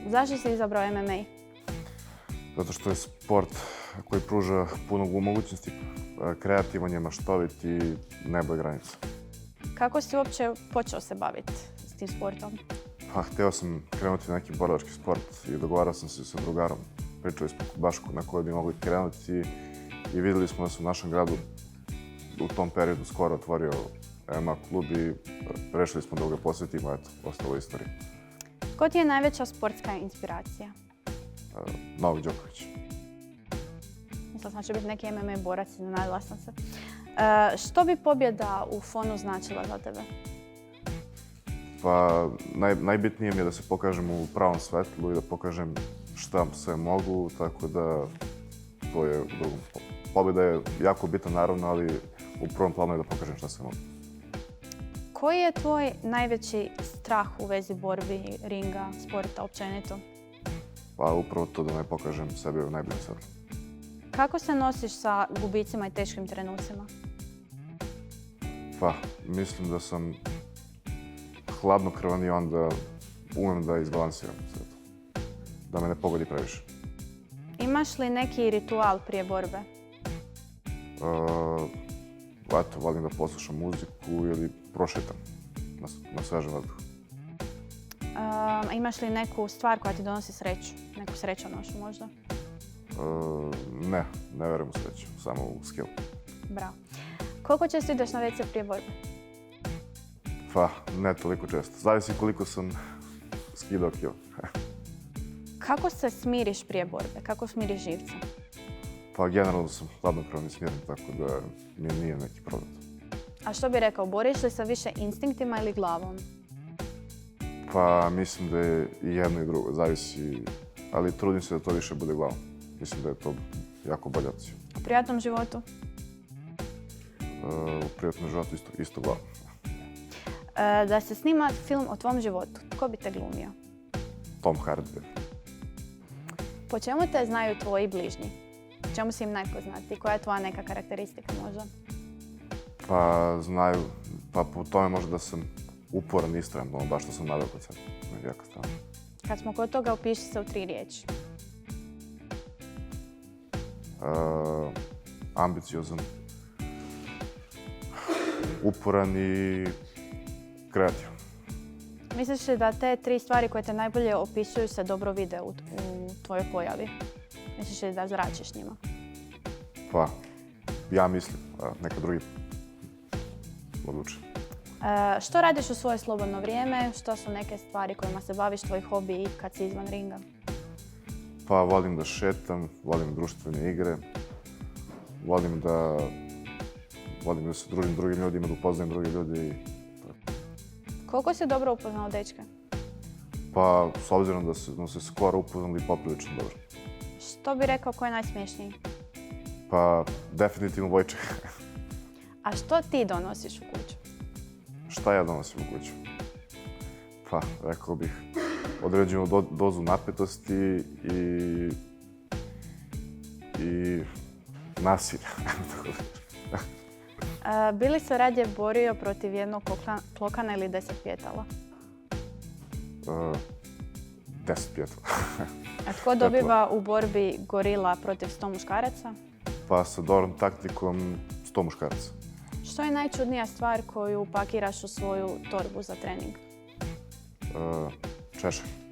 Zašto si izabrao MMA? Zato što je sport koji pruža puno mogućnosti, kreativan je, maštovit i nebo je granica. Kako si uopće počeo se baviti s tim sportom? Pa, htio sam krenuti u neki borilački sport i dogovarao sam se sa drugarom. Pričali smo baš na koje bi mogli krenuti i vidjeli smo da se u našem gradu u tom periodu skoro otvorio MMA klub i rešili smo da ga posvetimo, eto, ostalo istorija. Ko ti je najveća sportska inspiracija? Novak Đoković. Mislila sam da će biti neki MMA borac, iznenadila sam se. Što bi pobjeda u Fonu značila za tebe? Pa, najbitnije mi je da se pokažem u pravom svetlu i da pokažem šta sve mogu, tako da to je drugom. Pobjeda je jako bitna, naravno, ali u prvom planu je da pokažem šta sve mogu. Koji je tvoj najveći strah u vezi borbi, ringa, sporta općenito? Pa upravo to da ne pokažem sebe u najboljem svetlu. Kako se nosiš sa gubicima i teškim trenucima? Pa, mislim da sam hladnokrvan i onda umem da izbalansiram sve to. Da me ne pogodi previše. Imaš li neki ritual prije borbe? Eto, volim da poslušam muziku ili prošetam na svežem vazduhu. Imaš li neku stvar koja ti donosi sreću? Neku srećonošu možda? Ne verujem u sreću, samo u skill. Bravo. Koliko često ideš na WC prije borbe? Pa, ne toliko često. Zavisi koliko sam skidao kilo. Kako se smiriš prije borbe? Kako smiriš živce? Pa, generalno sam hladnokrvan i smiren, tako da mi nije neki problem. A što bi rekao, boriš li se više instinktima ili glavom? Pa, mislim da je i jedno i drugo, zavisi, ali trudim se da to više bude glavom. Mislim da je to jako bolja opcija. U prijatnom životu? U prijatnom životu isto glavom. Da se snima film o tvom životu, tko bi te glumio? Tom Hardy. Po čemu te znaju tvoji bližnji? Po čemu si im najpoznatiji? Koja je tvoja neka karakteristika možda? Pa znaju, pa po tome možda da sam uporan i istrajan, baš što sam naveo kod sebe. Jako strano. Kad smo kod toga, opiši se u 3 riječi. Ambiciozan, uporan i kreativan. Misliš li da te 3 stvari koje te najbolje opisuju se dobro vide u tvojoj pojavi? Misliš li da zračiš njima? Pa, ja mislim, neka drugi odluče. Što radiš u svoje slobodno vrijeme? Što su neke stvari kojima se baviš, tvoj hobi kad si izvan ringa? Pa, volim da šetam, volim društvene igre, volim da se družim drugim ljudima, da upoznajem druge ljudi. Koliko si dobro upoznao dečke? Pa, s obzirom da smo se skoro upoznali poprilično dobro. Što bi rekao ko je najsmješniji? Pa, definitivno Vojček. A što ti donosiš u kuću? Šta ja donosim u kuću? Pa, rekao bih, određenu dozu napetosti i nasilja. Bi li se radije borio protiv jednog klokana ili 10 pjetala? 10 pjetala. A tko dobiva u borbi gorila protiv 100 muškaraca? Pa sa dobrom taktikom 100 muškaraca. Što je najčudnija stvar koju pakiraš u svoju torbu za trening? Češalj.